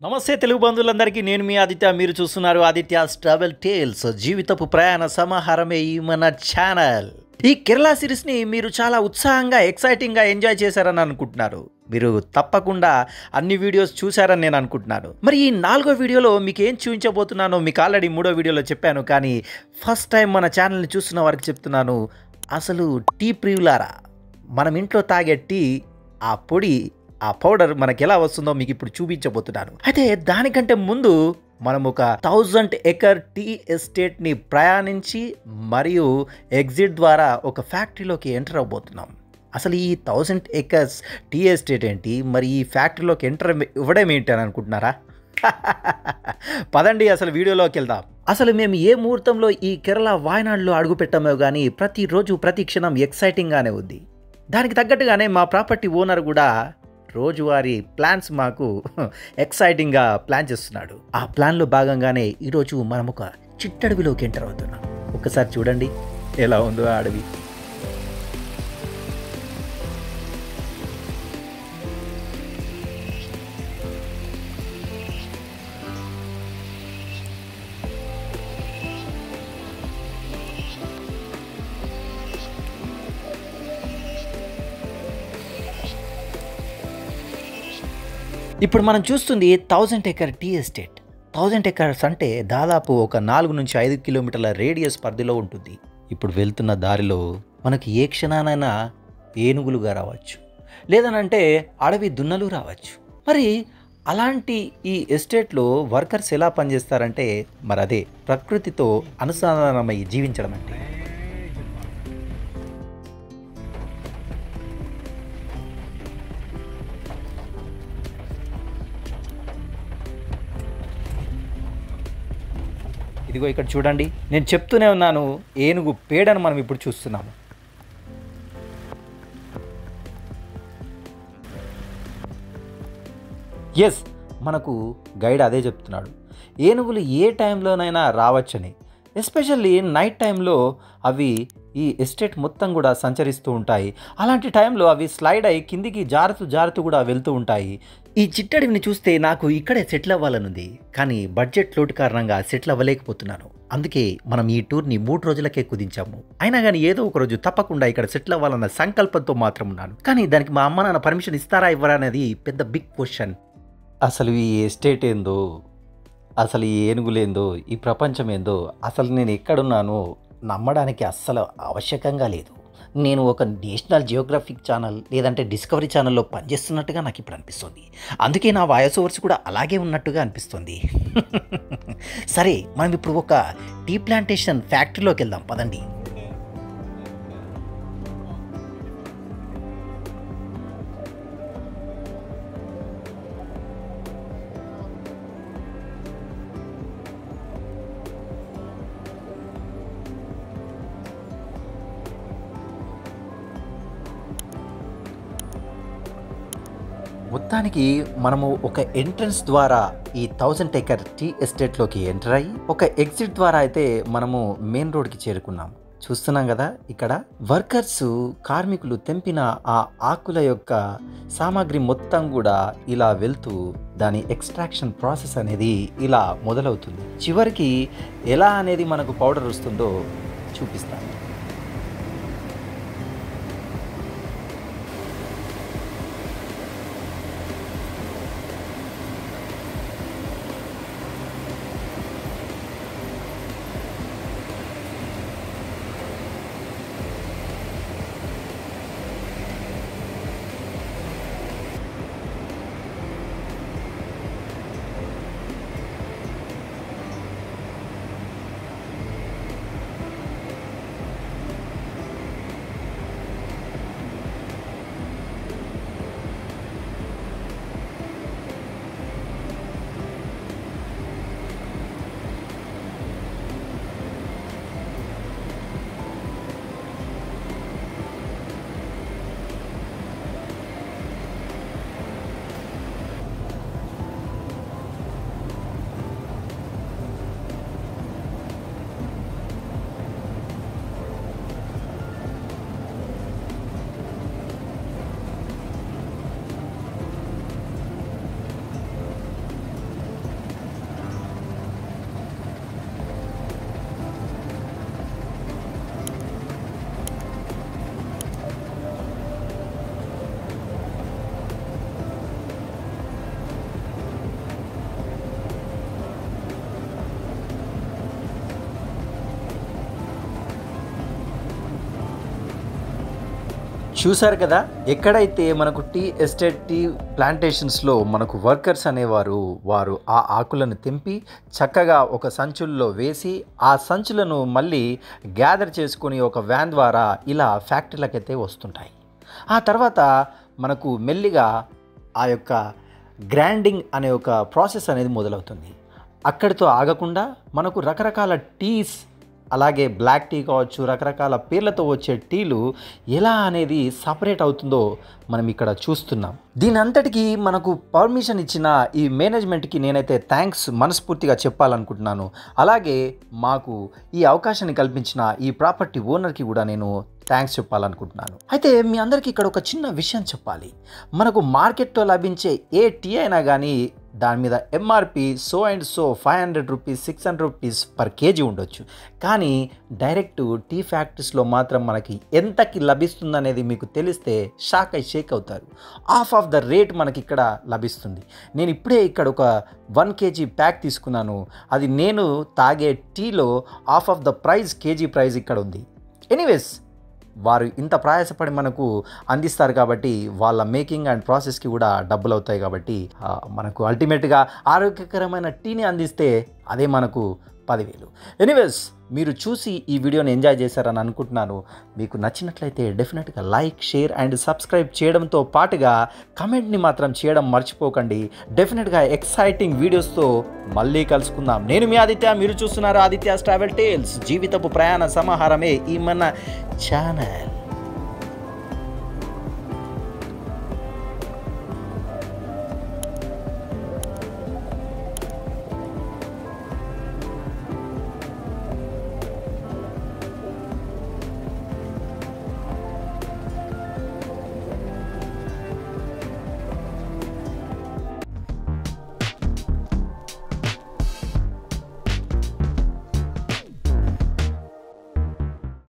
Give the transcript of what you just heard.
నమస్తే తెలుగు బంధువులందరికీ నేను మీ ఆదిత్య. మీరు చూస్తున్నారు ఆదిత్యాస్ ట్రావెల్ టేల్స్. జీవితపు ప్రయాణ సమాహారమే ఈ మన ఛానల్. ఈ కేరళ సిరీస్ని మీరు చాలా ఉత్సాహంగా ఎక్సైటింగ్గా ఎంజాయ్ చేశారని అనుకుంటున్నారు. మీరు తప్పకుండా అన్ని వీడియోస్ చూశారని నేను అనుకుంటున్నాను. మరి ఈ 4వ వీడియోలో మీకు ఏం చూపించబోతున్నానో మీకు ఆల్రెడీ 3వ వీడియోలో చెప్పాను. కానీ ఫస్ట్ టైం మన ఛానల్ని చూస్తున్న వారికి చెప్తున్నాను, అసలు టీ ప్రియులారా, మనం ఇంట్లో తాగే టీ ఆ పొడి ఆ పౌడర్ మనకి ఎలా వస్తుందో మీకు ఇప్పుడు చూపించబోతున్నాను. అయితే దానికంటే ముందు మనం ఒక 1000 ఎకర్ టీ ఎస్టేట్ ని ప్రయాణించి మరియు ఎగ్జిట్ ద్వారా ఒక ఫ్యాక్టరీలోకి ఎంటర్ అవబోతున్నాం. అసలు ఈ 1000 ఎకర్స్ టీ ఎస్టేట్ ఏంటి, మరి ఈ ఫ్యాక్టరీలోకి ఎంటర్ ఇవ్వడం ఏంటి అని అనుకుంటున్నారా? పదండి అసలు వీడియోలోకి వెళ్దాం. అసలు మేము ఏ ముహూర్తంలో ఈ కేరళ వాయనాడులో అడుగు పెట్టామో కానీ ప్రతిరోజు ప్రతి క్షణం ఎక్సైటింగ్గానే ఉంది. దానికి తగ్గట్టుగానే మా ప్రాపర్టీ ఓనర్ కూడా రోజువారీ ప్లాన్స్ మాకు ఎక్సైటింగ్గా ప్లాన్ చేస్తున్నాడు. ఆ ప్లాన్లో భాగంగానే ఈరోజు మనం ఒక చిట్టడవిలోకి ఎంటర్ అవుతున్నాం. ఒక్కసారి చూడండి ఎలా ఉందో ఆ అడవి. ఇప్పుడు మనం చూస్తుంది 1000 ఎకర్ టీ ఎస్టేట్. 1000 ఎకర్స్ అంటే దాదాపు ఒక 4 నుంచి 5 కిలోమీటర్ల రేడియస్ పరిధిలో ఉంటుంది. ఇప్పుడు వెళ్తున్న దారిలో మనకి ఏ క్షణానైనా ఏనుగులుగా రావచ్చు, లేదనంటే అడవి దున్నలు రావచ్చు. మరి అలాంటి ఈ ఎస్టేట్లో వర్కర్స్ ఎలా పనిచేస్తారంటే మరి అదే ప్రకృతితో అనుసంధానమై జీవించడం అంటే. ఇదిగో ఇక్కడ చూడండి, నేను చెప్తూనే ఉన్నాను, ఏనుగు పేడను మనం ఇప్పుడు చూస్తున్నాము. ఎస్, మనకు గైడ్ అదే చెప్తున్నాడు, ఏనుగులు ఏ టైంలోనైనా రావచ్చని. ఎస్పెషల్లీ నైట్ టైంలో అవి ఈ ఎస్టేట్ మొత్తం కూడా సంచరిస్తూ ఉంటాయి. అలాంటి టైంలో అవి స్లైడ్ అయ్యి కిందికి జారుతూ కూడా వెళ్తూ ఉంటాయి. ఈ చిట్టడిని చూస్తే నాకు ఇక్కడే సెటిల్ అవ్వాలనుంది, కానీ బడ్జెట్ లోటు కారణంగా సెటిల్ అవ్వలేకపోతున్నాను. అందుకే మనం ఈ టూర్ని 3 రోజులకే కుదించాము. అయినా కానీ ఏదో ఒక రోజు తప్పకుండా ఇక్కడ సెటిల్ అవ్వాలన్న సంకల్పంతో మాత్రం ఉన్నాను. కానీ దానికి మా అమ్మ నాన్న పర్మిషన్ ఇస్తారా ఇవ్వరా అనేది పెద్ద బిగ్ క్వశ్చన్. అసలు ఈ ఎస్టేట్ ఏందో, అసలు ఈ ఏనుగులేందో, ఈ ప్రపంచం ఏందో, అసలు నేను ఎక్కడున్నానో నమ్మడానికి అస్సలు ఆవశ్యకంగా లేదు. నేను ఒక నేషనల్ జియోగ్రఫిక్ ఛానల్ లేదంటే డిస్కవరీ ఛానల్లో పనిచేస్తున్నట్టుగా నాకు ఇప్పుడు అనిపిస్తుంది. అందుకే నా వాయిస్ ఓవర్స్ కూడా అలాగే ఉన్నట్టుగా అనిపిస్తుంది. సరే, మనం ఇప్పుడు ఒక టీ ప్లాంటేషన్ ఫ్యాక్టరీలోకి వెళ్దాం పదండి. మొత్తానికి మనము ఒక ఎంట్రన్స్ ద్వారా ఈ 1000 ఎకర్ టీ ఎస్టేట్లోకి ఎంటర్ అయ్యి ఒక ఎగ్జిట్ ద్వారా అయితే మనము మెయిన్ రోడ్కి చేరుకున్నాం. చూస్తున్నాం కదా, ఇక్కడ వర్కర్స్ కార్మికులు తెంపిన ఆ ఆకుల యొక్క సామాగ్రి మొత్తం కూడా ఇలా వెళ్తూ దాని ఎక్స్ట్రాక్షన్ ప్రాసెస్ అనేది ఇలా మొదలవుతుంది. చివరికి ఎలా అనేది మనకు పౌడర్ వస్తుందో చూపిస్తాను. చూసారు కదా, ఎక్కడైతే మనకు టీ ఎస్టేట్, టీ ప్లాంటేషన్స్లో మనకు వర్కర్స్ అనేవారు వారు ఆ ఆకులను తెంపి చక్కగా ఒక సంచుల్లో వేసి ఆ సంచులను మళ్ళీ గ్యాదర్ చేసుకొని ఒక వ్యాన్ ద్వారా ఇలా ఫ్యాక్టరీలకైతే వస్తుంటాయి. ఆ తర్వాత మనకు మెల్లిగా ఆ యొక్క గ్రైండింగ్ అనే ఒక ప్రాసెస్ అనేది మొదలవుతుంది. అక్కడితో ఆగకుండా మనకు రకరకాల టీస్, అలాగే బ్లాక్ టీ కావచ్చు, రకరకాల పేర్లతో వచ్చే టీలు ఎలా అనేది సపరేట్ అవుతుందో మనం ఇక్కడ చూస్తున్నాం. దీని అంతటికీ మనకు పర్మిషన్ ఇచ్చిన ఈ మేనేజ్మెంట్కి నేనైతే థ్యాంక్స్ మనస్ఫూర్తిగా చెప్పాలనుకుంటున్నాను. అలాగే మాకు ఈ అవకాశాన్ని కల్పించిన ఈ ప్రాపర్టీ ఓనర్కి కూడా నేను థ్యాంక్స్ చెప్పాలనుకుంటున్నాను. అయితే మీ అందరికీ ఇక్కడ ఒక చిన్న విషయం చెప్పాలి. మనకు మార్కెట్లో లభించే ఏ టీ అయినా కానీ దాని మీద MRP so and so 500 rupees, 600 rupees per KG ఉండొచ్చు. కానీ డైరెక్ట్ టీ ఫ్యాక్టరీస్లో మాత్రం మనకి ఎంతకి లభిస్తుందనేది మీకు తెలిస్తే షేక్ అవుతారు. హాఫ్ ఆఫ్ ద రేట్ మనకి ఇక్కడ లభిస్తుంది. నేను ఇప్పుడే ఇక్కడ ఒక 1 కేజీ ప్యాక్ తీసుకున్నాను. అది నేను తాగే టీలో half of the price, KG price ఇక్కడ ఉంది. ఎనీవేస్, వారు ఇంత ప్రయాసపడి మనకు అందిస్తారు కాబట్టి వాళ్ళ మేకింగ్ అండ్ ప్రాసెస్కి కూడా డబ్బులు అవుతాయి. కాబట్టి మనకు అల్టిమేట్గా ఆరోగ్యకరమైన టీని అందిస్తే అదే మనకు 10,000. ఎనీవేస్, మీరు చూసి ఈ వీడియోని ఎంజాయ్ చేశారని అనుకుంటున్నాను. మీకు నచ్చినట్లయితే డెఫినెట్గా లైక్, షేర్ అండ్ సబ్స్క్రైబ్ చేయడంతో పాటుగా కమెంట్ని మాత్రం చేయడం మర్చిపోకండి. డెఫినెట్గా ఎక్సైటింగ్ వీడియోస్తో మళ్ళీ కలుసుకుందాం. నేను మీ ఆదిత్య, మీరు చూస్తున్నారు ఆదిత్య ట్రావెల్ టేల్స్. జీవితపు ప్రయాణ సమాహారమే ఈ మన ఛానల్.